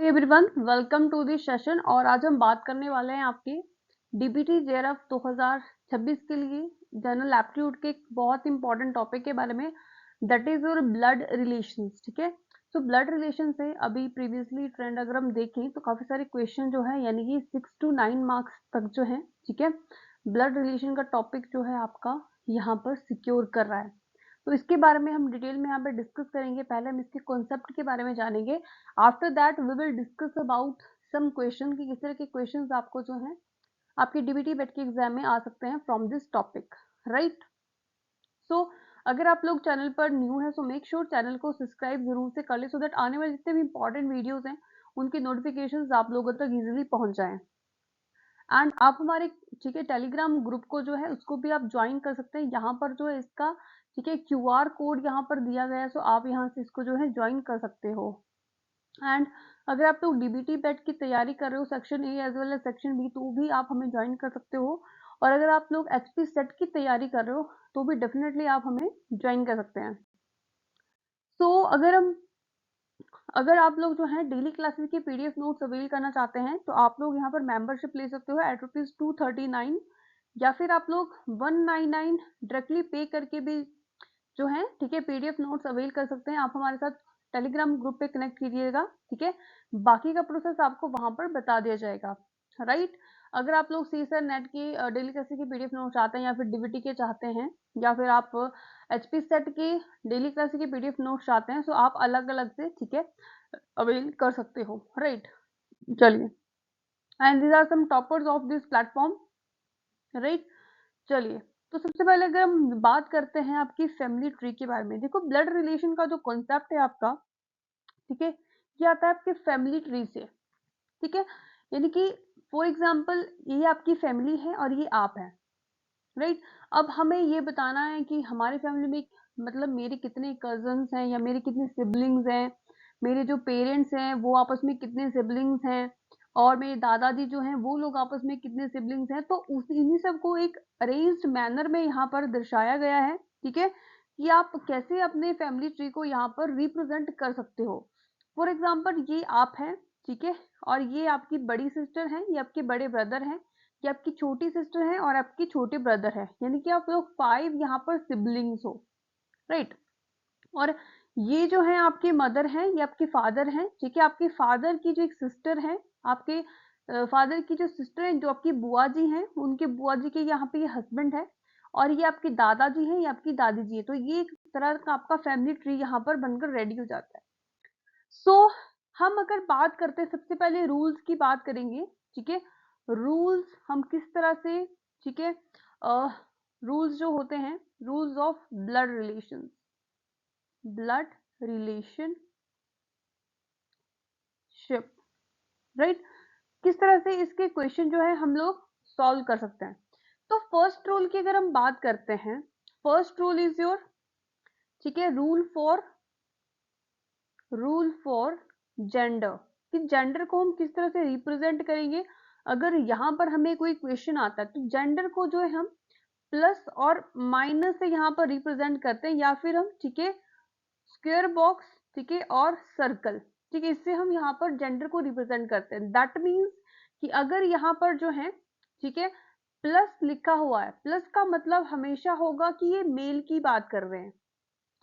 Everyone, welcome to this session. और आज हम बात करने वाले हैं आपके डीबीटी जेआरएफ 2026 के लिए जनरल एप्टीट्यूड के एक बहुत इंपॉर्टेंट टॉपिक के बारे में, that is your blood relations. ठीक है, तो ब्लड रिलेशन से अभी प्रीवियसली ट्रेंड अगर हम देखें तो काफी सारे क्वेश्चन जो है यानी कि 6 to 9 मार्क्स तक जो है, ठीक है, ब्लड रिलेशन का टॉपिक जो है आपका यहाँ पर सिक्योर कर रहा है। तो इसके बारे में हम डिटेल में यहाँ पे डिस्कस करेंगे। पहले हम इसके कॉन्सेप्ट के बारे में जानेंगे। After that we will discuss about some question कि किस तरह के क्वेश्चंस आपको जो है आपके डीबीटी बेट के एग्जाम में आ सकते हैं फ्रॉम दिस टॉपिक, राइट। सो अगर आप लोग चैनल पर न्यू है सो मेक श्योर चैनल को सब्सक्राइब जरूर से कर ले, सो दैट आने वाले जितने भी इंपॉर्टेंट वीडियोस हैं उनकी नोटिफिकेशंस आप लोगों तक इजीली पहुंच जाएं। एंड आप हमारे, ठीक है, टेलीग्राम ग्रुप को जो है उसको भी आप ज्वाइन कर सकते हैं। यहाँ पर जो है इसका, ठीक है, क्यूआर कोड यहाँ पर दिया गया है, सो आप यहाँ से इसको जो है ज्वाइन कर सकते हो। एंड अगर आप लोग डीबीटी बेट की तैयारी कर रहे हो section A as well as section B, तो भी आप हमें ज्वाइन कर सकते हो। और अगर आप लोग एचपी सेट की तैयारी कर रहे हो तो भी डेफिनेटली आप हमें ज्वाइन कर सकते हैं। सो अगर आप लोग जो है डेली क्लासेस की पीडीएफ नोट्स अवेल करना चाहते हैं तो आप लोग यहाँ पर मेंबरशिप ले सकते हो एट ₹239, या फिर आप लोग 199 डायरेक्टली पे करके भी जो है, ठीक है, पीडीएफ नोट्स अवेल कर सकते हैं। आप हमारे साथ टेलीग्राम ग्रुप पे कनेक्ट कीजिएगा, ठीक है, बाकी का प्रोसेस आपको वहां पर बता दिया जाएगा, राइट। अगर आप लोग सी सर नेट की डेली क्लासेस की पीडीएफ नोट चाहते हैं या फिर डीबीटी के चाहते हैं या फिर आप एचपी सेट की डेली क्लासेस की पीडीएफ नोट चाहते हैं, तो आप अलग अलग से, ठीक है, अवेल कर सकते हो, राइट। चलिए, and these are some toppers of this platform, right. चलिए, तो सबसे पहले अगर हम बात करते हैं आपकी फैमिली ट्री के बारे में, देखो ब्लड रिलेशन का जो कॉन्सेप्ट है आपका, ठीक है, ये आता है आपके फैमिली ट्री से, ठीक है। यानी कि फॉर एग्जाम्पल ये आपकी फैमिली है और ये आप है, राइट। अब हमें ये बताना है कि हमारी फैमिली में मतलब मेरे कितने कजन्स हैं या मेरे कितने सिबलिंग्स हैं, मेरे जो पेरेंट्स हैं वो आपस में कितने सिबलिंग्स हैं, और मेरे दादाजी जो हैं वो लोग आपस में कितने सिबलिंग्स हैं। तो उस इन्हीं सबको एक अरेंज्ड मैनर में यहाँ पर दर्शाया गया है, ठीक है, कि आप कैसे अपने फैमिली ट्री को यहाँ पर रिप्रेजेंट कर सकते हो। फॉर एग्जाम्पल ये आप हैं, ठीक है, और ये आपकी बड़ी सिस्टर हैं, ये आपके बड़े ब्रदर हैं, ये आपकी छोटी सिस्टर है और आपके छोटे ब्रदर है, यानी कि आप लोग 5 यहाँ पर सिबलिंग्स हो, राइट। और ये जो है आपके मदर हैं, ये आपके फादर हैं, ठीक है। आपके फादर की जो एक सिस्टर है, आपके फादर की जो सिस्टर है, जो आपकी बुआ जी हैं, उनके बुआ जी के यहाँ पे ये हस्बैंड है, और ये आपके दादाजी हैं, ये आपकी दादी जी है। तो ये एक तरह का आपका फैमिली ट्री यहाँ पर बनकर रेडी हो जाता है। सो हम अगर बात करते हैं, सबसे पहले रूल्स की बात करेंगे, ठीक है। रूल्स हम किस तरह से, ठीक है, रूल्स जो होते हैं, rules of blood relation, blood relationship, right, किस तरह से इसके क्वेश्चन जो है हम लोग सॉल्व कर सकते हैं। तो फर्स्ट रूल की अगर हम बात करते हैं, फर्स्ट रूल इज योर, ठीक है, रूल फॉर जेंडर, कि जेंडर को हम किस तरह से रिप्रेजेंट करेंगे। अगर यहाँ पर हमें कोई क्वेश्चन आता है तो जेंडर को जो है हम प्लस और माइनस से यहाँ पर रिप्रेजेंट करते हैं, या फिर हम, ठीक है, स्क्वायर बॉक्स, ठीक है, और सर्कल, ठीक है, इससे हम यहाँ पर जेंडर को रिप्रेजेंट करते हैं। दैट मीन्स कि अगर यहाँ पर जो है, ठीक है, प्लस लिखा हुआ है, प्लस का मतलब हमेशा होगा कि ये मेल की बात कर रहे हैं,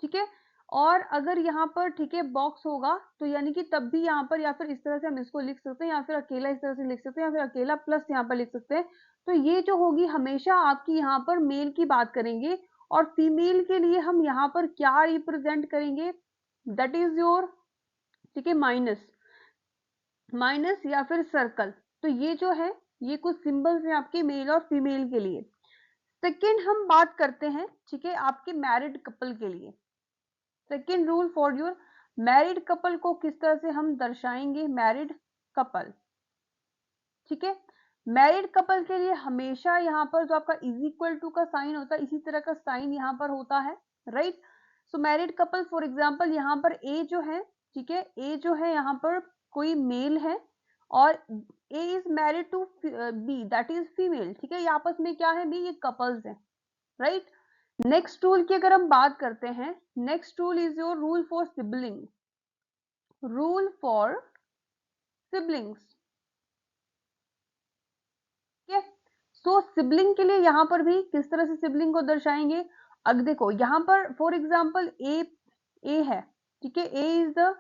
ठीक है। और अगर यहाँ पर, ठीक है, बॉक्स होगा तो यानी कि तब भी यहाँ पर या फिर इस तरह से हम इसको लिख सकते हैं, या फिर अकेला इस तरह से लिख सकते हैं, या फिर अकेला प्लस यहाँ पर लिख सकते हैं। तो ये जो होगी हमेशा आपकी यहाँ पर मेल की बात करेंगे, और फीमेल के लिए हम यहाँ पर क्या रिप्रेजेंट करेंगे, दैट इज योर, ठीक है, माइनस, माइनस या फिर सर्कल। तो ये जो है ये कुछ सिंबल्स हैं आपके मेल और फीमेल के लिए। सेकेंड हम बात करते हैं, ठीक है, आपके मैरिड कपल के लिए। Second rule for your married couple को किस तरह से हम दर्शाएंगे, मैरिड कपल, ठीक है। मैरिड कपल के लिए हमेशा यहाँ पर जो आपका इज इक्वल टू का साइन होता है, इसी तरह का साइन यहाँ पर होता है, right. So married couple for example यहाँ पर ए जो है, ठीक है, ए जो है यहाँ पर कोई मेल है, और A is married to B that is female, ठीक है, ये आपस में क्या है भी, ये कपल्स है, राइट। नेक्स्ट रूल की अगर हम बात करते हैं, next rule is your rule for sibling, rule for siblings. ठीक है, सो सिबलिंग के लिए यहाँ पर भी किस तरह से सिबलिंग को दर्शाएंगे। अब देखो यहाँ पर फॉर एग्जाम्पल ए है, ठीक है, ए इज द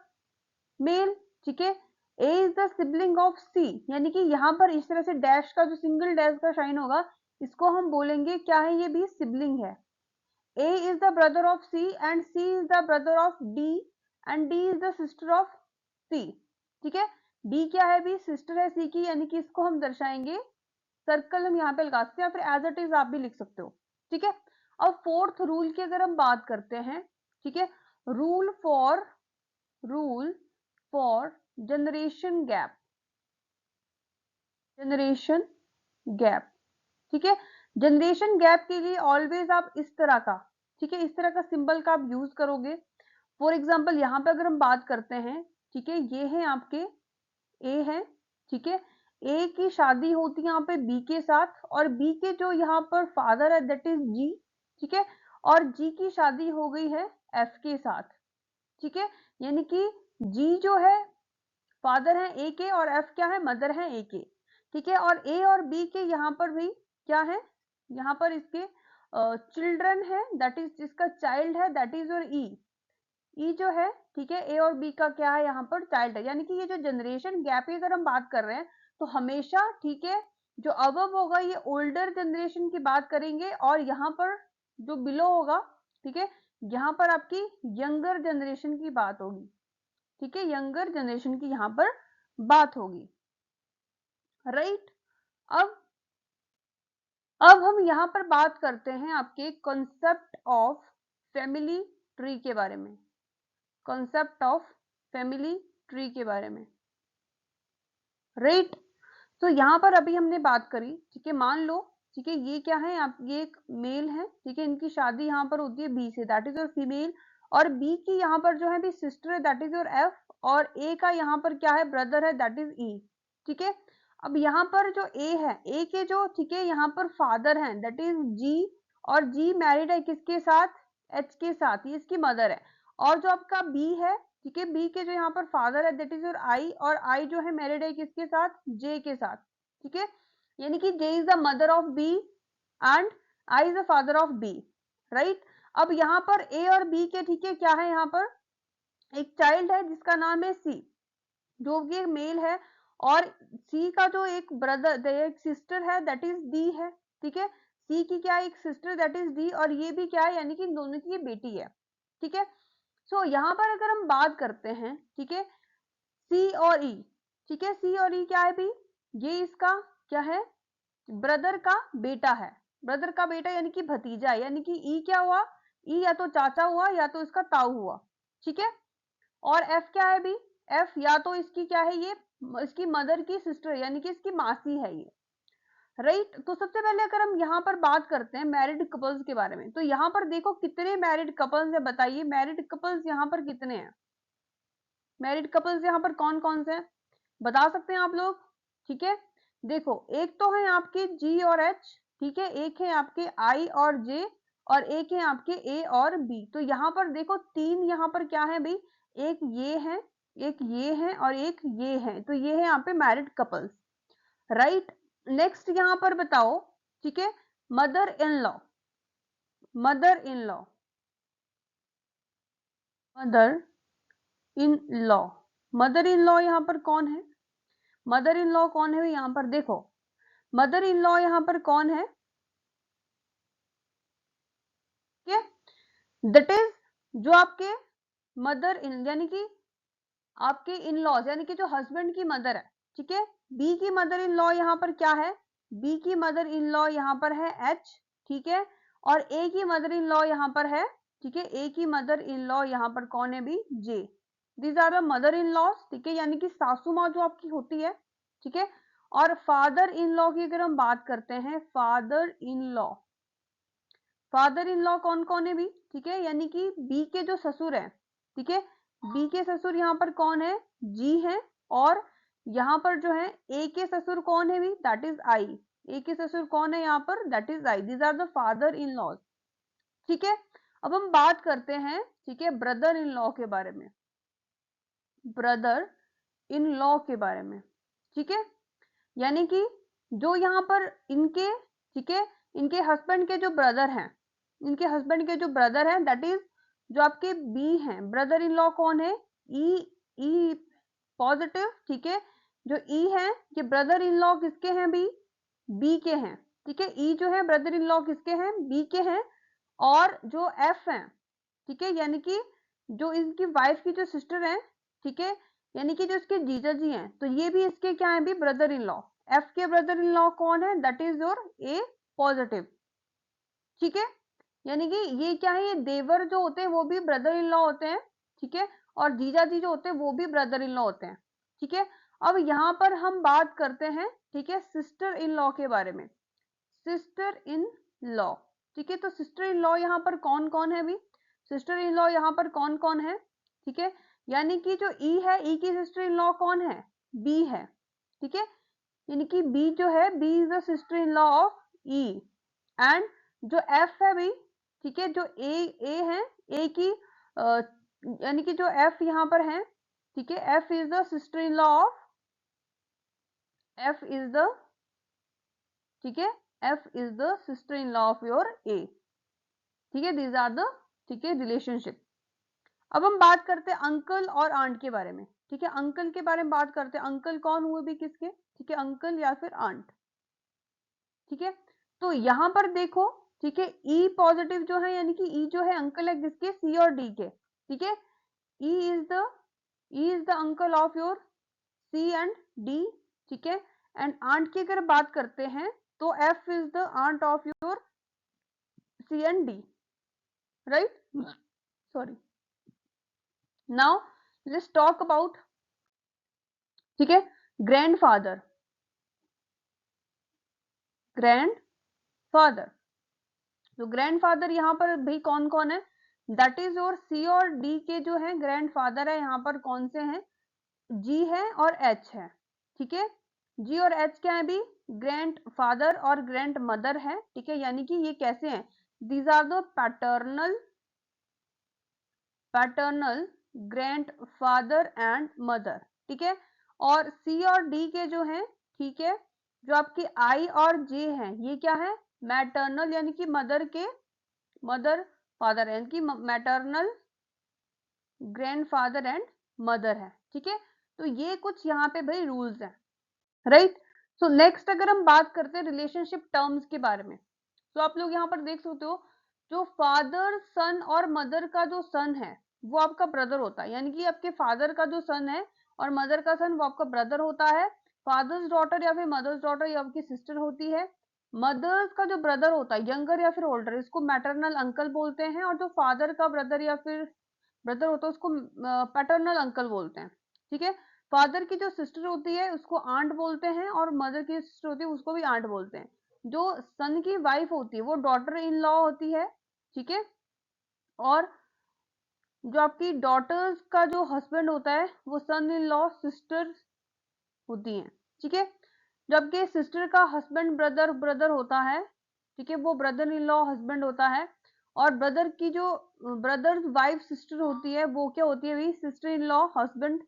मेल, ठीक है, A is the sibling of सी, यानी कि यहाँ पर इस तरह से डैश का जो सिंगल डैश का साइन होगा इसको हम बोलेंगे क्या है, ये भी सिबलिंग है। A is the brother of C and C is the brother of D and D is the sister of C. ठीक है, डी क्या है भी, सिस्टर है सी की, यानी कि इसको हम दर्शाएंगे, सर्कल हम यहाँ पे लगा सकते हैं या फिर एज इट इज आप भी लिख सकते हो। ठीक है, अब फोर्थ रूल की अगर हम बात करते हैं, ठीक है, rule for generation gap, generation gap. ठीक है, जनरेशन गैप के लिए ऑलवेज आप इस तरह का, ठीक है, इस तरह का सिंबल का आप यूज करोगे। फॉर एग्जाम्पल यहाँ पे अगर हम बात करते हैं, ठीक है, ये है आपके ए है, ठीक है, ए की शादी होती है यहाँ पे बी के साथ, और बी के जो यहाँ पर फादर है दैट इज जी, ठीक है, और जी की शादी हो गई है एफ के साथ। ठीक है, यानी कि जी जो है फादर है ए के और एफ क्या है, मदर है ए के। ठीक है, और ए और बी के यहाँ पर भी क्या है, यहाँ पर इसके चिल्ड्रन है, दैट इज जिसका चाइल्ड है दैट इज योर ई, ई जो है, ठीक है, ए और बी का क्या है यहाँ पर चाइल्ड है। यानी कि ये जो जनरेशन गैप की अगर हम बात कर रहे हैं तो हमेशा, ठीक है, जो अबव होगा ये ओल्डर जनरेशन की बात करेंगे, और यहाँ पर जो बिलो होगा, ठीक है, यहाँ पर आपकी यंगर जनरेशन की बात होगी। ठीक है, यंगर जनरेशन की यहाँ पर बात होगी, राइट। अब हम यहाँ पर बात करते हैं आपके कॉन्सेप्ट ऑफ फैमिली ट्री के बारे में, कॉन्सेप्ट ऑफ फैमिली ट्री के बारे में, राइट। तो यहाँ पर अभी हमने बात करी, ठीक है, मान लो, ठीक है, ये क्या है, आप ये एक मेल है, ठीक है, इनकी शादी यहाँ पर होती है बी से, दैट इज योर फीमेल, और बी की यहाँ पर जो है भी सिस्टर है दैट इज योर एफ, और ए का यहाँ पर क्या है, ब्रदर है दैट इज ई। ठीक है, अब यहाँ पर जो ए है, ए के जो, ठीक है, यहाँ पर फादर है दैट इज जी, और जी मैरिड है किसके साथ, एच के साथ, ये इसकी मदर है। और जो आपका बी है, ठीक है, बी के जो यहाँ पर फादर है दैट इज योर आई, और आई जो है मैरिड है किसके साथ, जे के साथ। ठीक है, यानी कि J is the mother of B and I is the father of B, right. अब यहाँ पर ए और बी के, ठीक है, क्या है, यहाँ पर एक चाइल्ड है जिसका नाम है सी, जो कि एक मेल है, और सी का जो एक ब्रदर, एक सिस्टर है दैट इज डी है। ठीक है, सी की क्या एक सिस्टर दैट इज डी, और ये भी क्या है, यानी कि दोनों की ये बेटी है। ठीक है, सो यहाँ पर अगर हम बात करते हैं, ठीक है, सी और ई, ठीक है, सी और ई क्या है भी, ये इसका क्या है, ब्रदर का बेटा है, ब्रदर का बेटा यानी कि भतीजा है, यानी कि ई क्या हुआ, ई या तो चाचा हुआ या तो इसका ताऊ हुआ। ठीक है, और एफ क्या है भी, एफ या तो इसकी क्या है, ये इसकी मदर की सिस्टर यानी कि इसकी मासी है ये, राइट। तो सबसे पहले अगर हम यहाँ पर बात करते हैं मैरिड कपल्स के बारे में, तो यहाँ पर देखो कितने मैरिड कपल्स है, बताइए मैरिड कपल्स यहाँ पर कितने हैं, मैरिड कपल्स यहाँ पर कौन कौन से हैं, बता सकते हैं आप लोग। ठीक है, देखो एक तो है आपके जी और एच, ठीक है, एक है आपके आई और जे, और एक है आपके ए और बी। तो यहाँ पर देखो तीन यहाँ पर क्या है भाई, एक ये है, एक ये है, और एक ये है, तो ये है यहाँ पे मैरिड कपल्स, राइट। नेक्स्ट यहाँ पर बताओ, ठीक है, mother in law, mother in law, mother in law, mother in law यहाँ पर कौन है, मदर इन लॉ कौन है यहाँ पर, देखो मदर इन लॉ यहाँ पर कौन है, ठीक है, दैट इज जो आपके मदर इन, यानी कि आपके इन लॉज, यानी कि जो हस्बैंड की मदर है। ठीक है, बी की मदर इन लॉ यहाँ पर क्या है, बी की मदर इन लॉ यहाँ पर है एच, ठीक है, और ए की मदर इन लॉ यहाँ पर है, ठीक है, ए की मदर इन लॉ यहाँ पर कौन है भी, J. These are the mother in laws, ठीक है, यानी कि सासू माँ जो आपकी होती है। ठीक है, और फादर इन लॉ की अगर हम बात करते हैं, father in law, father in law कौन कौन है भी, ठीक है, यानी कि बी के जो ससुर है, ठीक है, बी के ससुर यहाँ पर कौन है, जी है, और यहाँ पर जो है ए के ससुर कौन है भी, दैट इज आई, ए के ससुर कौन है यहाँ पर, that is I, these are the father in laws. ठीक है, अब हम बात करते हैं, ठीक है, ब्रदर इन लॉ के बारे में, ब्रदर इन लॉ के बारे में, ठीक है। यानी कि जो यहाँ पर इनके, ठीक है, इनके हस्बैंड के जो ब्रदर हैं, इनके हस्बैंड के जो ब्रदर हैं, दैट इज जो आपके बी हैं, ब्रदर इन लॉ कौन है, ई पॉजिटिव, ठीक है। जो ई है ये ब्रदर इन लॉ किसके हैं, बी के हैं, ठीक है। ई जो है ब्रदर इन लॉ किसके हैं, बी के हैं। और जो एफ है, ठीक है, यानी कि जो इनकी वाइफ की जो सिस्टर है, ठीक है, यानी कि जो इसके जीजा जी हैं, तो ये भी इसके क्या है भी, ब्रदर इन लॉ। एफ के ब्रदर इन लॉ कौन है, that is your A positive, ठीक है। यानी कि ये क्या है, ये देवर जो होते हैं वो भी ब्रदर इन लॉ होते हैं, ठीक है। और जीजा जी जो होते हैं वो भी ब्रदर इन लॉ होते हैं, ठीक है। अब यहाँ पर हम बात करते हैं, ठीक है, सिस्टर इन लॉ के बारे में। सिस्टर इन लॉ, ठीक है। तो सिस्टर इन लॉ यहाँ पर कौन कौन है भी, सिस्टर इन लॉ यहाँ पर कौन कौन है, ठीक है। यानी कि जो ई है, ई की सिस्टर इन लॉ कौन है, बी है, ठीक है। यानी कि बी जो है, B is the sister in law of E. And जो एफ है भी, ठीक है, जो ए है, ए की यानी कि जो एफ यहाँ पर है, ठीक है, F is the sister in law of, F is the, ठीक है, F is the sister in law of your A, ठीक है। दीज आर द, ठीक है, रिलेशनशिप। अब हम बात करते हैं अंकल और आंट के बारे में, ठीक है। अंकल के बारे में बात करते हैं, अंकल कौन हुए भी किसके, ठीक है, अंकल या फिर आंट, ठीक है। तो यहां पर देखो, ठीक है, ई पॉजिटिव जो है, यानी कि ई जो है अंकल है किसके, सी और डी के, ठीक है। E is the uncle of your C and D, ठीक है। एंड आंट की अगर बात करते हैं तो F is the aunt of your C and D, right. Sorry, now let's talk about, ठीक है, ग्रैंडफादर, ग्रैंडफादर। तो ग्रैंडफादर यहाँ पर भाई कौन कौन है, दैट इज योर सी और डी के जो है ग्रैंडफादर है, यहाँ पर कौन से हैं, जी है और एच है, ठीक है। जी और एच क्या है भी, ग्रैंड फादर और ग्रैंड मदर है, ठीक है। यानी कि ये कैसे हैं, these are the paternal grandfather and mother, ठीक है। और सी और डी के जो हैं, ठीक है, जो आपके आई और जे हैं, ये क्या है, मैटर्नल, यानी कि मदर के, मदर फादर यानी कि मैटर्नल ग्रैंडफादर एंड मदर है, ठीक है। तो ये कुछ यहाँ पे भाई रूल्स हैं, राइट। सो नेक्स्ट अगर हम बात करते हैं रिलेशनशिप टर्म्स के बारे में, तो आप लोग यहाँ पर देख सकते हो, जो फादर सन और मदर का जो सन है वो आपका ब्रदर होता है, यानी कि आपके फादर का जो सन है और मदर का सन वो आपका ब्रदर होता है। फादर्स डॉटर या फिर मदर्स डॉटर ये आपकी सिस्टर होती है। मदर्स का जो ब्रदर होता है, यंगर या फिर ओल्डर, इसको मैटरनल अंकल बोलते हैं। और जो फादर का ब्रदर या फिर ब्रदर होता है उसको पैटर्नल अंकल बोलते हैं, ठीक है। फादर की जो सिस्टर होती है उसको आंट बोलते हैं, और मदर की सिस्टर होती है उसको भी आंट बोलते हैं। जो सन की वाइफ होती है वो डॉटर इन लॉ होती है, ठीक है। और जो आपकी डॉटर्स का जो हस्बैंड होता है वो सन इन लॉ सिस्टर होती हैं, ठीक है। जबकि सिस्टर का हस्बैंड ब्रदर ब्रदर होता है, ठीक है, वो ब्रदर इन लॉ हस्बैंड होता है। और ब्रदर की जो ब्रदर्स वाइफ सिस्टर होती है वो क्या होती है भी, sister in law husband,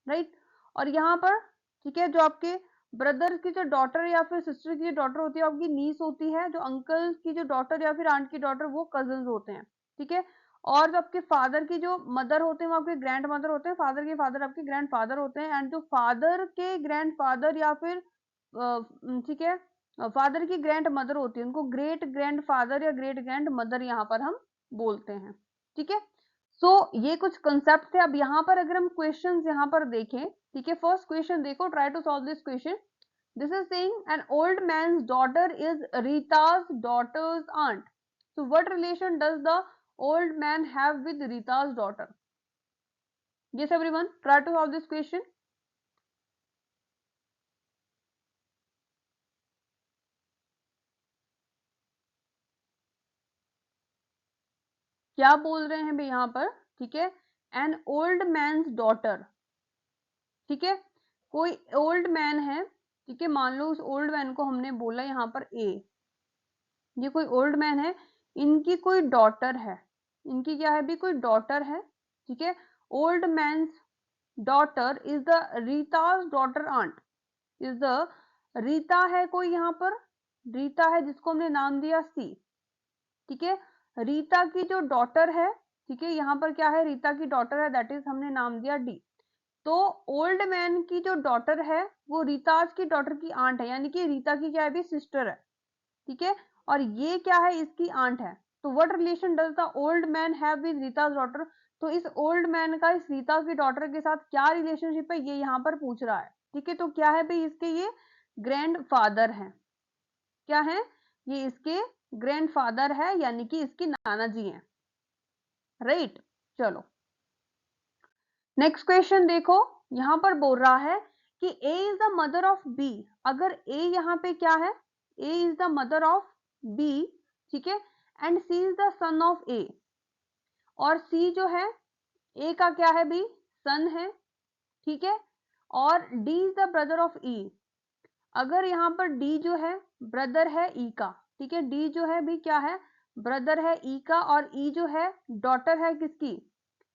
right. और यहाँ पर, ठीक है, जो आपके ब्रदर की जो डॉटर या फिर सिस्टर की जो डॉटर होती है आपकी नीस होती है। जो अंकल की जो डॉटर या फिर आंट की डॉटर वो कजन होते हैं, ठीक है। और जो आपके फादर की जो मदर होते हैं वो आपके ग्रैंड मदर होते हैं, फादर के फादर आपके ग्रैंड फादर होते हैं। एंड जो फादर के ग्रैंड फादर या फिर ठीक है, फादर की ग्रैंड मदर होती है उनको ग्रेट ग्रैंड फादर या ग्रेट ग्रैंड मदर यहाँ पर हम बोलते हैं, ठीक है। सो ये कुछ कंसेप्ट थे। अब यहाँ पर अगर हम क्वेश्चंस यहाँ पर देखें, ठीक है, फर्स्ट क्वेश्चन देखो, try to solve this question. This is saying an old man's daughter is Rita's daughter's aunt. So what relation does the old man have with Rita's daughter? Yes everyone, try to solve this question. क्या बोल रहे हैं भाई यहाँ पर, ठीक है, N old man's daughter, ठीक है, कोई ओल्ड मैन है, ठीक है, मान लो उस ओल्ड मैन को हमने बोला यहाँ पर ए, ये कोई ओल्ड मैन है, इनकी कोई डॉटर है, इनकी क्या है भी, कोई डॉटर है, ठीक है। Old man's daughter is the Rita's daughter aunt is the Rita है कोई यहाँ पर, रीता है जिसको हमने नाम दिया सी, ठीक है। रीता की जो डॉटर है, ठीक है, यहाँ पर क्या है, रीता की डॉटर है, दैट इज हमने नाम दिया डी। तो ओल्ड मैन की जो डॉटर है वो रीताज की डॉटर की आंट है, यानी कि रीता की क्या है भी सिस्टर है, ठीक है। और ये क्या है, इसकी आंट है। तो what relation does the old man have with Rita's daughter, तो इस ओल्ड मैन का इस रीता की डॉटर के साथ क्या रिलेशनशिप है, ये यहाँ पर पूछ रहा है, ठीक है। तो क्या है भाई, इसके ये ग्रैंडफादर हैं, क्या है, ये इसके ग्रैंडफादर है, यानी कि इसकी नाना जी हैं, राइट। चलो नेक्स्ट क्वेश्चन देखो, यहां पर बोल रहा है कि A is the mother of B. अगर ए यहाँ पे क्या है, A is the mother of B, ठीक है, and C is the son of A, और सी जो है ए का क्या है भी सन है, ठीक है, और D is the brother of E. अगर यहाँ पर डी जो है ब्रदर है ई का, ठीक है, डी जो है भी क्या है, ब्रदर है ई का, और ई जो है डॉटर है किसकी,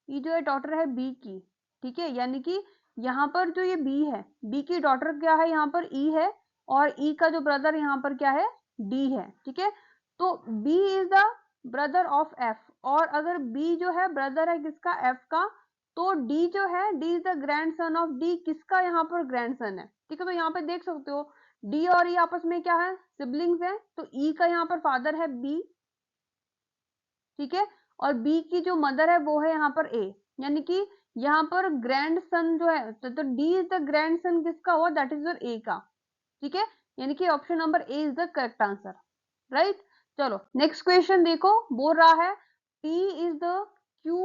ई जो है डॉटर है बी की, ठीक है। यानी कि यहाँ पर जो ये बी है, बी की डॉटर क्या है, यहाँ पर ई है, और ई का जो ब्रदर यहाँ पर क्या है, डी है, ठीक है। तो B is the brother of F, और अगर बी जो है ब्रदर है किसका, एफ का, तो डी जो है, D is the grand son of D, किसका यहाँ पर ग्रैंड सन है, ठीक है। तो यहाँ पे देख सकते हो डी और ई आपस में क्या है, सिबलिंग्स है। तो ई का यहाँ पर फादर है बी, ठीक है, और बी की जो मदर है वो है यहाँ पर ए, यानी कि यहाँ पर ग्रैंड सन जो है, तो D is the grand son किसका हुआ, दैट इज योर ए का, ठीक है। यानी कि option number A is the correct answer, right. चलो नेक्स्ट क्वेश्चन देखो, बोल रहा है P is the Q,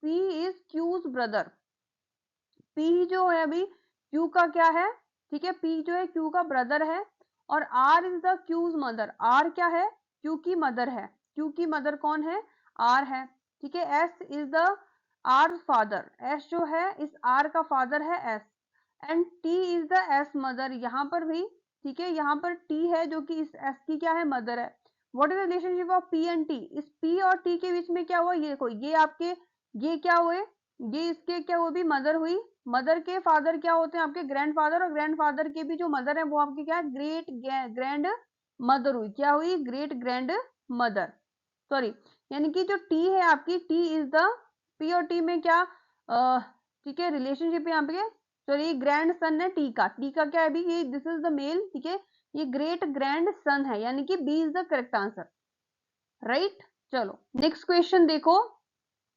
P is Q's brother. P जो है अभी Q का क्या है, ठीक है, P जो है Q का ब्रदर है, और R is the Q's mother, R क्या है, Q की मदर है, Q की मदर कौन है, R है, ठीक है। S is the R father, S जो है इस R का फादर है S, and T is the S mother, यहाँ पर भी, ठीक है, यहाँ पर T है जो कि इस S की क्या है, मदर है। What is the relationship of P and T, इस P और T के बीच में क्या हुआ, ये देखो, ये आपके, ये क्या हुए, ये इसके क्या हुए भी मदर हुई, मदर के फादर क्या होते हैं आपके ग्रैंडफादर, और ग्रैंडफादर के भी जो मदर है वो आपकी क्या है, ग्रेट ग्रैंड मदर हुई, क्या हुई, ग्रेट ग्रैंड मदर, सॉरी। यानी कि जो टी है आपकी, टी इज द, पी और टी में क्या, ठीक है, रिलेशनशिप यहाँ पे, सॉरी ग्रैंड सन है टी का, टी का क्या है अभी, ये दिस इज द मेल, ठीक है, ये ग्रेट ग्रैंड सन है, यानी कि B is the correct answer, right. चलो नेक्स्ट क्वेश्चन देखो,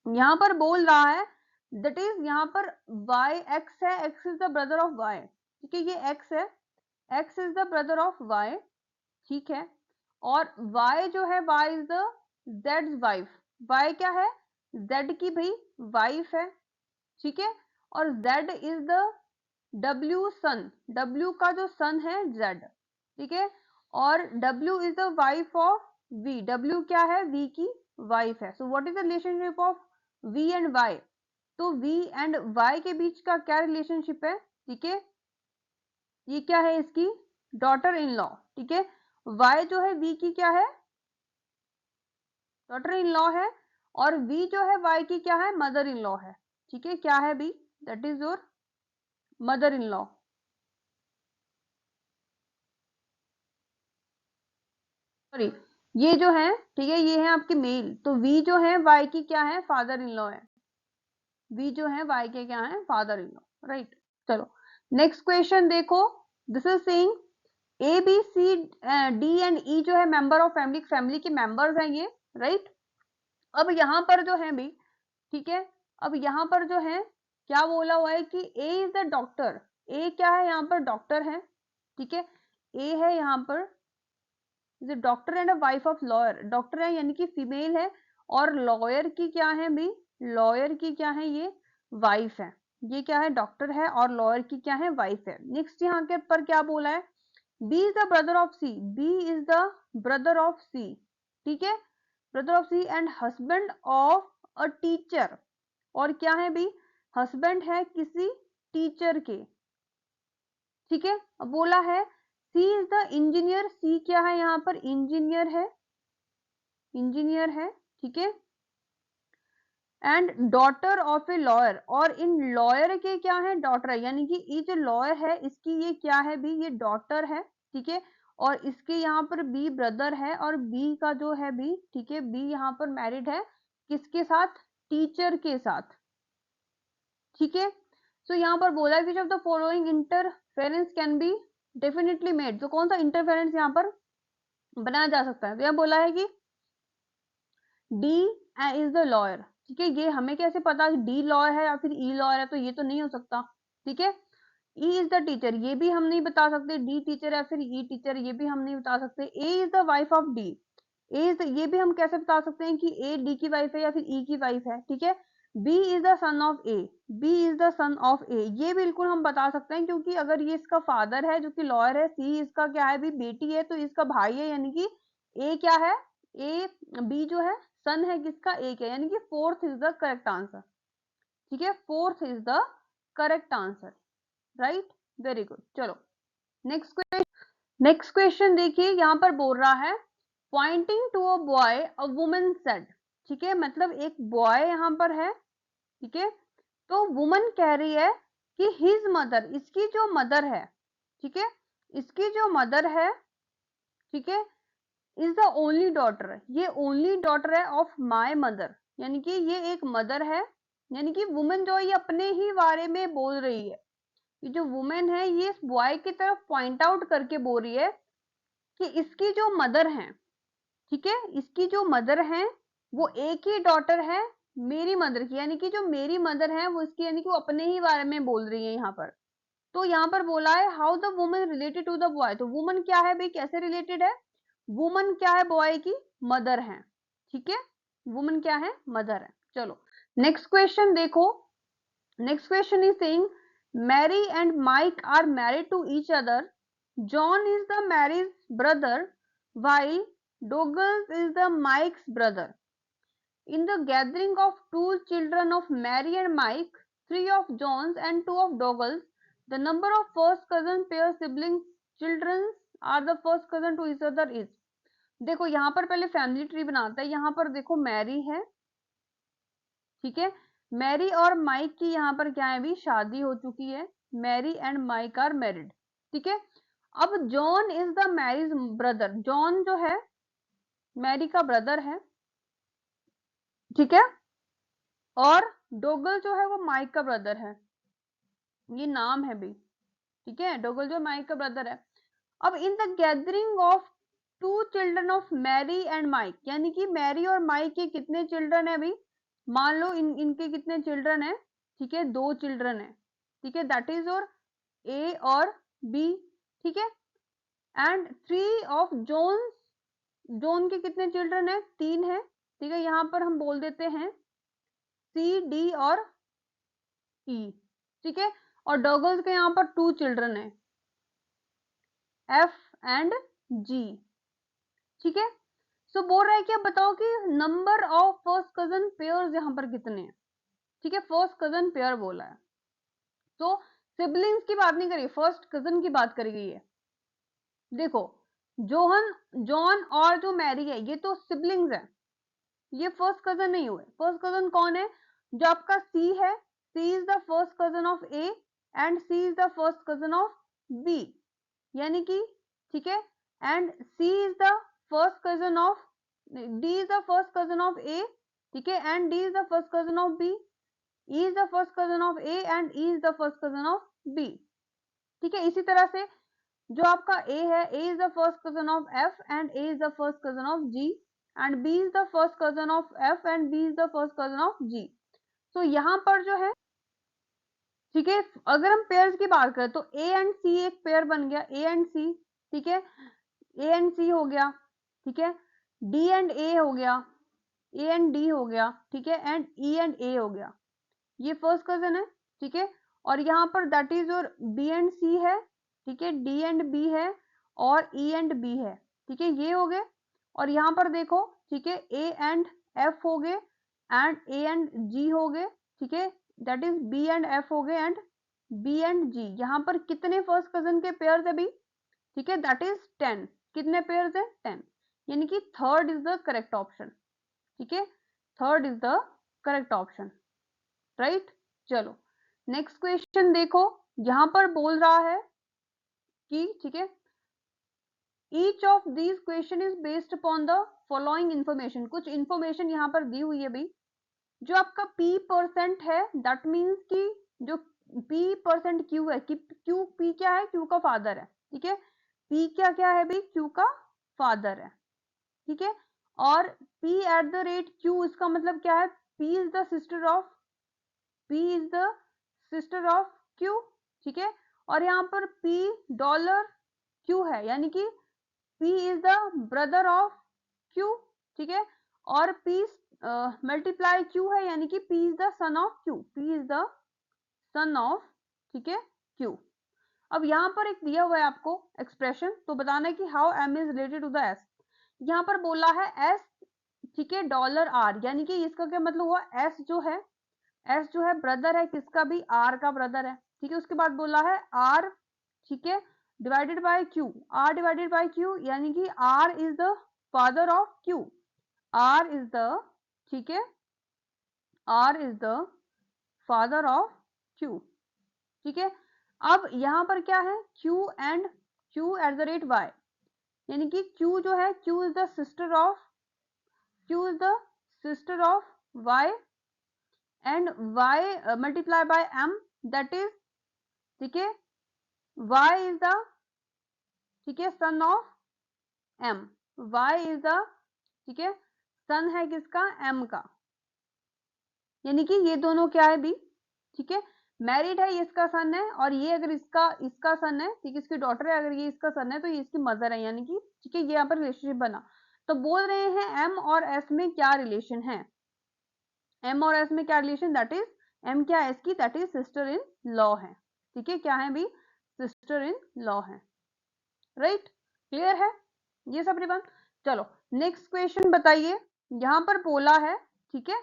यहाँ पर बोल रहा है दैट इज, यहाँ पर y x है, x is the brother of y, ठीक है, ये x है, x is the brother of y, ठीक है, और y जो है, y is the z's wife, y क्या है, z की भाई वाइफ है, ठीक है, और z is the w son, w का जो सन है z, ठीक है, और w is the wife of v, w क्या है, v की वाइफ है। So what is the relationship of v and y, तो v एंड y के बीच का क्या रिलेशनशिप है, ठीक है, ये क्या है, इसकी डॉटर इन लॉ, ठीक है, y जो है v की क्या है, डॉटर इन लॉ है, और v जो है y की क्या है, मदर इन लॉ है, ठीक है, क्या है v, that is your mother in law, sorry, ये जो है, ठीक है, ये है आपके मेल, तो v जो है y की क्या है, फादर इन लॉ है, v जो है y के क्या है, फादर इन लॉ, राइट। चलो नेक्स्ट क्वेश्चन देखो, this is saying A B C D and E जो है मेंबर ऑफ फैमिली, फैमिली के मेंबर्स हैं ये, राइट। अब यहाँ पर जो है भी, ठीक है, अब यहाँ पर जो है क्या बोला हुआ है कि ए इज द डॉक्टर, ए क्या है यहाँ पर, डॉक्टर है, ठीक है, ए है यहाँ पर is doctor and a wife of lawyer, doctor है यानी कि फीमेल है, और लॉयर की क्या है भी, लॉयर की क्या है, ये वाइफ है, ये क्या है, डॉक्टर है, और लॉयर की क्या है, वाइफ है। नेक्स्ट यहाँ के पर क्या बोला है, B is the brother of C, B is the brother of C, ठीक है, brother of C and husband of a teacher, और क्या है भी, हस्बैंड है किसी टीचर के, ठीक है। अब बोला है सी इज द इंजीनियर, सी क्या है यहाँ पर, इंजीनियर है, इंजीनियर है, ठीक है, and daughter of a lawyer, और इन लॉयर के क्या है, डॉटर है, यानी कि ये जो लॉयर है इसकी ये क्या है भी, ये डॉटर है, ठीक है। और इसके यहाँ पर बी ब्रदर है, और बी का जो है बी, ठीक है, बी यहाँ पर मैरिड है किसके साथ, टीचर के साथ, ठीक है। सो यहाँ पर बोला है कि जब the following interference can be definitely made, तो कौन सा इंटरफेरेंस यहाँ पर बनाया जा सकता है, तो यहाँ बोला है कि डी इज द लॉयर, ठीक है। ये हमें कैसे पता डी लॉयर है या फिर ई लॉयर है, तो ये तो नहीं हो सकता, ठीक है। ई इज द टीचर, ये भी हम नहीं बता सकते, डी टीचर है फिर ई टीचर, ये भी हम नहीं बता सकते। A is the wife of D, ये भी हम कैसे बता सकते हैं कि ए डी की वाइफ है या फिर ई की वाइफ है, ठीक है। B is the son of A, B is the son of A, ये बिल्कुल हम बता सकते हैं, क्योंकि अगर ये इसका फादर है जो कि लॉयर है, सी इसका क्या है भी बेटी है, तो इसका भाई है, यानी कि ए क्या है, ए बी जो है सन है किसका, ए का, यानी कि fourth is the correct answer, ठीक है, fourth is the correct answer, right, very good. चलो नेक्स्ट क्वेश्चन देखिए, यहाँ पर बोल रहा है pointing to a boy a woman said, ठीक है, मतलब एक बॉय यहाँ पर है, ठीक है, तो वुमन कह रही है कि हिज मदर, इसकी जो मदर है, ठीक है, इसकी जो मदर है, ठीक है, इज द ओनली डॉटर, ये ओनली डॉटर है ऑफ माय मदर, यानी कि ये एक मदर है, यानी कि वुमन जो है ये अपने ही बारे में बोल रही है, ये जो वुमेन है ये इस बॉय की तरफ पॉइंट आउट करके बोल रही है कि इसकी जो मदर है, ठीक है, इसकी जो मदर है वो एक ही डॉटर है मेरी मदर की, यानी कि जो मेरी मदर है वो इसकी, यानी कि वो अपने ही बारे में बोल रही है यहाँ पर। तो यहाँ पर बोला है how the woman related to the boy, तो वुमन क्या है भाई, कैसे रिलेटेड है, वुमन क्या है, बॉय की मदर है, ठीक है, वुमन क्या है, मदर है। चलो नेक्स्ट क्वेश्चन देखो, next question is saying Mary and Mike are married to each other, John is the Mary's brother while Douglas is the Mike's brother. In the gathering of two children of Mary and Mike, three of John's and two of Douglas, the number of first cousin pair siblings children are the first cousin to each other is. देखो यहाँ पर पहले family tree बनाता है, यहाँ पर देखो Mary है, ठीक है, मैरी और माइक की यहाँ पर क्या है भी, शादी हो चुकी है, Mary and Mike are married, ठीक है। अब John is the Mary's brother, John जो है मैरी का ब्रदर है, ठीक है, और डोगल जो है वो माइक का ब्रदर है, ये नाम है भी, ठीक है, डोगल जो माइक का ब्रदर है। अब in the gathering of two children of Mary and Mike, यानी कि मैरी और माइक के कितने चिल्ड्रन है अभी, मान लो इनके कितने चिल्ड्रन है, ठीक है, दो चिल्ड्रन है, ठीक है, दैट इज और ए और बी, ठीक है, एंड थ्री ऑफ जोन के कितने चिल्ड्रन है, तीन है, ठीक है, यहाँ पर हम बोल देते हैं सी डी और ई, ठीक है, और डॉगल्स के यहाँ पर टू चिल्ड्रन है एफ एंड जी, ठीक है। सो बोल रहा है कि अब बताओ कि number of first cousin pairs यहाँ पर कितने हैं, ठीक है, फर्स्ट कजन पेयर बोला है, तो सिबलिंग्स की बात नहीं करी, फर्स्ट कजन की बात करी गई है। देखो जॉन और जो मैरी है ये तो सिबलिंग्स है, ये फर्स्ट कजन नहीं हुए, फर्स्ट कजन कौन है, जो आपका सी है, C is the first cousin of A and C is the first cousin of B, यानी कि, ठीक है, and C is the first cousin of D is the first cousin of A, ठीक है, and D is the first cousin of B, E is the first cousin of A and E is the first cousin of B, ठीक है। इसी तरह से जो आपका ए है, A is the first cousin of F and A is the first cousin of G, and B is the first cousin of F and B is the first cousin of G. तो यहाँ पर जो है, ठीक है, अगर हम pairs की बात करें तो ए एंड सी एक पेयर बन गया, ए एंड सी, ठीक है, ए एंड सी हो गया, ठीक है, डी एंड ए हो गया, ए एंड डी हो गया, ठीक है, एंड ई एंड ए हो गया, ये फर्स्ट कजन है, ठीक है, और यहाँ पर दैट इज और बी एंड सी है, ठीक है, डी एंड बी है और ई एंड बी है, ठीक है, ये हो गए, और यहाँ पर देखो, ठीक है, ए एंड एफ हो गए एंड ए एंड जी हो गए, ठीक है, that is B and F हो गए एंड बी एंड जी। यहाँ पर कितने फर्स्ट कजन के पेयर है भी, ठीक है, दैट इज 10, कितने पेयर है 10, यानी कि third is the correct option, ठीक है, third is the correct option, right. चलो नेक्स्ट क्वेश्चन देखो, यहां पर बोल रहा है कि ठीक है, each of these question is based upon the following information. कुछ इंफॉर्मेशन यहाँ पर दी हुई है भाई। जो आपका p% है, दैट मीन्स कि जो p% q है कि q p क्या है, q का फादर है, ठीक है। p क्या क्या है भाई, q का फादर है, ठीक है। और p@q इसका मतलब क्या है, p is the sister of q, ठीक है। और यहाँ पर $Q है, यानी कि p is the brother of q, ठीक है। और p मल्टीप्लाई q है, यानी कि p is the son of q, p is the son of, ठीक है, q। अब यहाँ पर एक दिया हुआ है आपको एक्सप्रेशन, तो बताना है कि how m is related to the s। यहाँ पर बोला है s, ठीक है, $r, यानी कि इसका क्या मतलब हुआ, s जो है ब्रदर है किसका भी, r का ब्रदर है, ठीक है। उसके बाद बोला है r, ठीक है, divided by q, r divided by q, यानी कि r is the father of q, r is the, ठीक है, r is the father of q, ठीक है। अब यहाँ पर क्या है, q एंड q@y, यानी कि q जो है, q is the sister of y and y multiply by m, that is, ठीक है, y इज द, ठीक है, son of m, y is the, ठीक है, सन है किसका, m का, यानी कि ये दोनों क्या है भी, ठीक है, मैरिड है, ये इसका सन है, और ये अगर इसका सन है, ठीक है, इसकी डॉटर है, अगर ये इसका सन है तो ये इसकी मदर है, यानी कि ठीक है, ये यहाँ पर रिलेशनशिप बना। तो बोल रहे हैं m और s में क्या रिलेशन है, m और s में क्या रिलेशन, दैट इज m क्या है इसकी, that is sister in law है, ठीक है, क्या है भी, सिस्टर इन लॉ है, राइट। क्लियर है ये सब रिबन। चलो नेक्स्ट क्वेश्चन बताइए, यहां पर बोला है, ठीक है,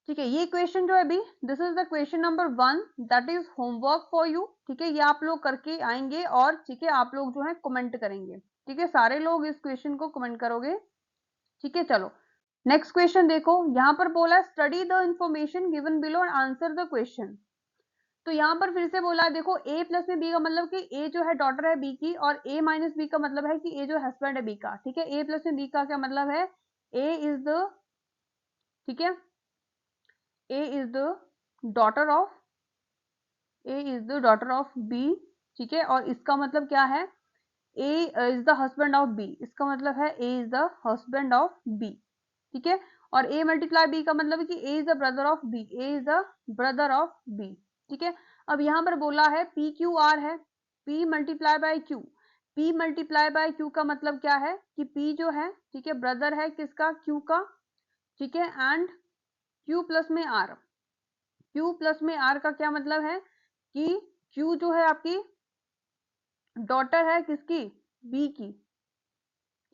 ठीक है, ये क्वेश्चन जो है अभी, this is the question number 1, that is homework for you, ठीक है। ये आप लोग करके आएंगे और ठीक है, आप लोग जो है कमेंट करेंगे, ठीक है, सारे लोग इस क्वेश्चन को कमेंट करोगे, ठीक है। चलो नेक्स्ट क्वेश्चन देखो, यहाँ पर बोला study the information given below and answer the question. तो यहाँ पर फिर से बोला है, देखो a प्लस में b का मतलब कि a जो है डॉटर है b की, और a माइनस b का मतलब है कि a जो हस्बैंड है b का, ठीक है। a प्लस में b का क्या मतलब है, a इज द, ठीक है, a is the daughter of b, ठीक है। और इसका मतलब क्या है, a is the husband of b, इसका मतलब है a is the husband of b, ठीक है। और a मल्टीप्लाई b का मतलब है कि a is the brother of b, a is the brother of b, ठीक है। अब यहाँ पर बोला है p q r है, p multiply by q, p multiply by q का मतलब क्या है कि p जो है, ठीक है, ब्रदर है किसका, q का, ठीक है। एंड q प्लस में r, q प्लस में r का क्या मतलब है कि q जो है आपकी डॉटर है किसकी, b की,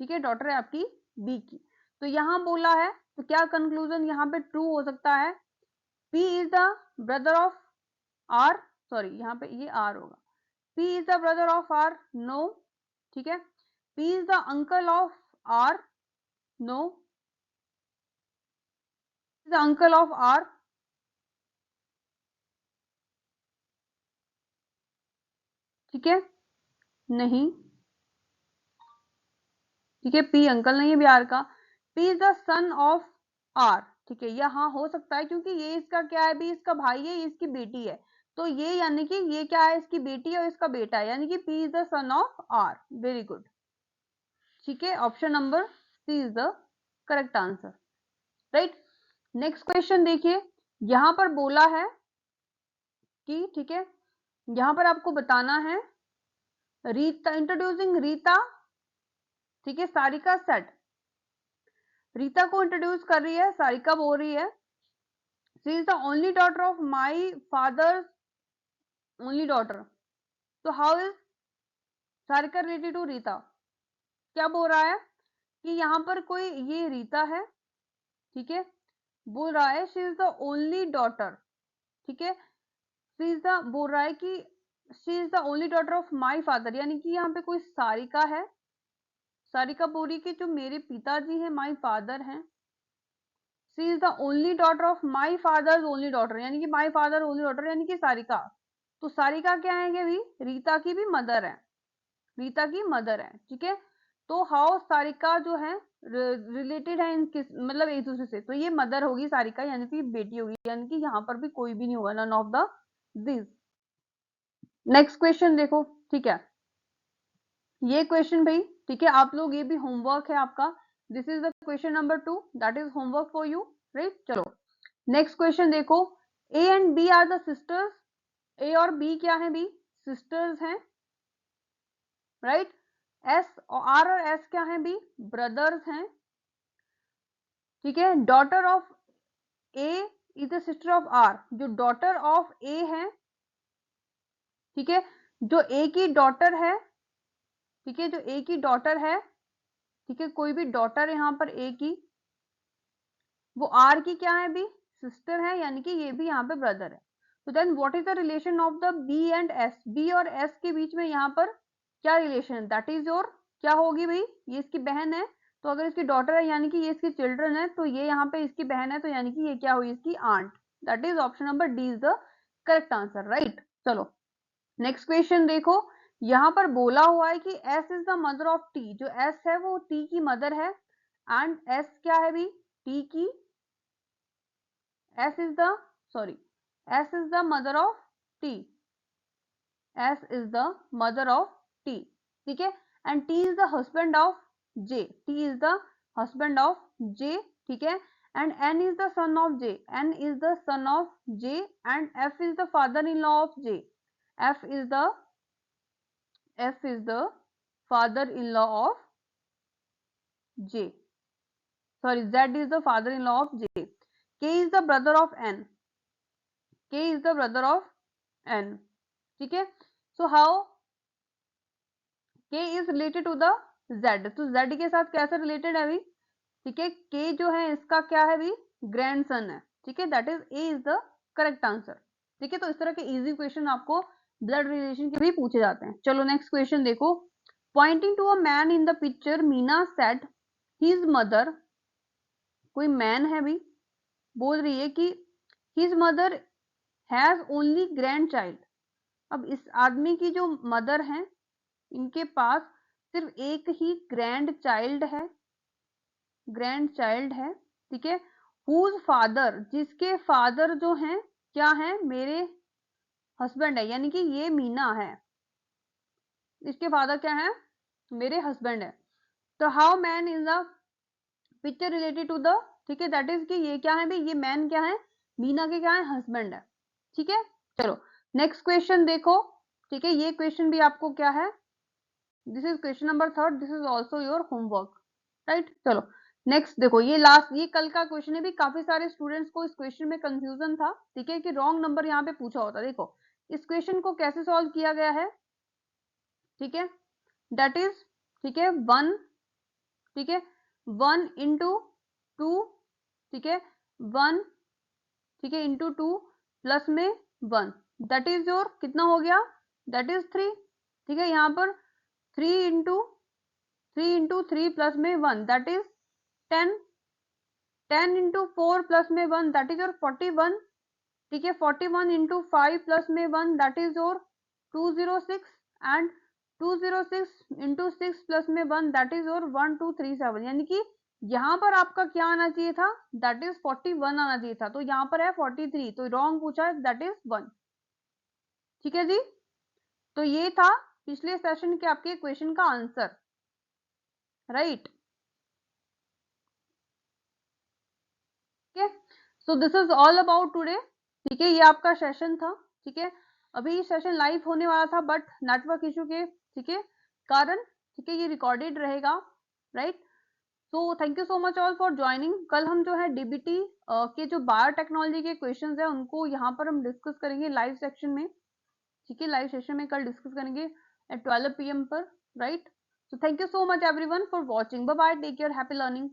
ठीक है, डॉटर है आपकी b की। तो यहाँ बोला है, तो क्या कंक्लूजन यहाँ पे ट्रू हो सकता है, p is the brother of r, sorry यहाँ पे ये r होगा, p is the brother of r, no, ठीक है। p is the uncle of r, no, is the uncle of r, ठीक है, नहीं, ठीक है, p अंकल नहीं है बिहार का। p is the son of r, ठीक है, यह हाँ हो सकता है, क्योंकि ये इसका क्या है भी, इसका भाई है, ये इसकी बेटी है, तो ये यानी कि ये क्या है, इसकी बेटी है और इसका बेटा है, यानी कि p is the son of r, very good, ठीक है। Option number C is the correct answer, right. Next question देखिए, यहां पर बोला है कि ठीक है, यहां पर आपको बताना है रीता, इंट्रोड्यूसिंग रीता, ठीक है, सारिका सेट, रीता को इंट्रोड्यूस कर रही है, सारिका बोल रही है, she is the only daughter of my father, only daughter, तो how is Sarika related to Rita. क्या बोल रहा है कि यहाँ पर कोई ये रीता है, ठीक है, बोल रहा है she is the only daughter, ठीक है, शी इज द, बोल रहा है कि she is the only daughter of my father, यानी कि यहाँ पे कोई सारिका है, सारिका बोल रही कि जो मेरे पिताजी हैं, माई फादर हैं, she is the only daughter of my father only daughter, यानी कि माई फादर ओनली डॉटर यानी कि सारिका। तो सारिका क्या है भाई, रीता की भी मदर है, रीता की मदर है, ठीक है। तो हाउ सारिका जो है रिलेटेड है इन किस मतलब एक दूसरे से, तो ये मदर होगी सारिका यानी कि बेटी होगी, यानी कि यहाँ पर भी कोई भी नहीं होगा, none of the this. Next question देखो, ठीक है, ये क्वेश्चन भाई, ठीक है, आप लोग ये भी होमवर्क है आपका, this is the question number 2, that is homework for you, right. चलो नेक्स्ट क्वेश्चन देखो, A and B are the sisters, A और बी क्या है बी, सिस्टर्स हैं, राइट। एस आर और एस क्या है बी, ब्रदर्स हैं, ठीक है। Daughter of A is the sister of R, जो डॉटर ऑफ ए है, ठीक है, जो ए की डॉटर है, ठीक है, जो ए की डॉटर है, ठीक है, कोई भी डॉटर यहाँ पर ए की, वो आर की क्या है भी, सिस्टर है, यानी कि ये भी यहाँ पे ब्रदर है। तो then what is the relation of the B and S, B और एस के बीच में यहाँ पर क्या रिलेशन है, दैट इज योर क्या होगी भाई, ये इसकी बहन है, तो अगर इसकी डॉटर है यानी कि ये इसकी चिल्ड्रन है, तो ये यहाँ पे इसकी बहन है, तो यानी कि ये क्या हुई, इसकी aunt, that is option number D is the correct answer, right. चलो नेक्स्ट क्वेश्चन देखो, यहाँ पर बोला हुआ है कि S is the mother of T, जो एस है वो टी की मदर है, एंड एस क्या है भी, टी की, S is the sorry, S is the mother of T, S is the mother of T, ठीक है, and T is the husband of J, T is the husband of J, ठीक है, and N is the son of J, N is the son of J, and F is the father-in-law of J, F is the father-in-law of J, sorry, Z is the father-in-law of J, K is the brother of N, K is the brother of N, ठीक है। So how K is related to the Z, तो Z के साथ कैसे related है अभी, ठीक है, K जो है इसका क्या है अभी, ग्रैंडसन है, ठीक है, that is A is the correct answer, ठीक है। तो इस तरह के इजी क्वेश्चन आपको ब्लड रिलेशन के भी पूछे जाते हैं। चलो नेक्स्ट क्वेश्चन देखो, pointing to a man in the picture Meena said his mother, कोई मैन है भी, बोल रही है कि his mother has only grand child, अब इस आदमी की जो मदर है इनके पास सिर्फ एक ही ग्रैंड चाइल्ड है, ठीक है, हुज फादर, जिसके फादर जो हैं क्या है, मेरे हस्बैंड है, यानी कि ये मीना है, इसके फादर क्या है, मेरे हस्बैंड है। तो how man is the picture related to the, ठीक है, दैट इज कि ये क्या है भाई, ये मैन क्या है, मीना के क्या है, हस्बैंड है, ठीक है। चलो नेक्स्ट क्वेश्चन देखो, ठीक है, ये क्वेश्चन भी आपको क्या है, this is question number 3, this is also your homework, right. चलो नेक्स्ट देखो, ये लास्ट, ये कल का क्वेश्चन है भी, काफी सारे स्टूडेंट्स को इस क्वेश्चन में कंफ्यूजन था, ठीक है, कि रॉन्ग नंबर यहाँ पे पूछा होता, देखो इस क्वेश्चन को कैसे सॉल्व किया गया है, ठीक है, दैट इज, ठीक है, 1, ठीक है, 1 इंटू 2, ठीक है, 1, ठीक है, इंटू 2 प्लस में 1, दैट इज योर कितना हो गया, दैट इज 3, ठीक है, यहाँ पर 3 इंटू 3 प्लस में 1 दैट इज 10, 10 इंटू 4 प्लस में 1 दैट इज योर 41, ठीक है, 41 इंटू 5 प्लस में 1 that is your 206, and 206 into 6 plus में 1 दैट इज योर 1237, यानी कि यहाँ पर आपका क्या आना चाहिए था, दैट इज 41 आना चाहिए था, तो यहाँ पर है 43, तो रॉन्ग पूछा है, दैट इज 1, ठीक है जी। तो ये था पिछले सेशन के आपके क्वेश्चन का आंसर, राइट, ठीक है। So this is all about today, ठीक है, ये आपका सेशन था, ठीक है, अभी सेशन लाइव होने वाला था बट नेटवर्क इशू के, ठीक है, कारण, ठीक है, ये रिकॉर्डेड रहेगा, right. So thank you so much all for joining. कल हम जो है डीबीटी के जो बायोटेक्नोलॉजी के क्वेश्चंस है उनको यहाँ पर हम डिस्कस करेंगे लाइव सेक्शन में, ठीक है, लाइव सेशन में कल डिस्कस करेंगे एट 12 PM पर, right. So thank you so much everyone for watching, bye bye, take care, happy learning.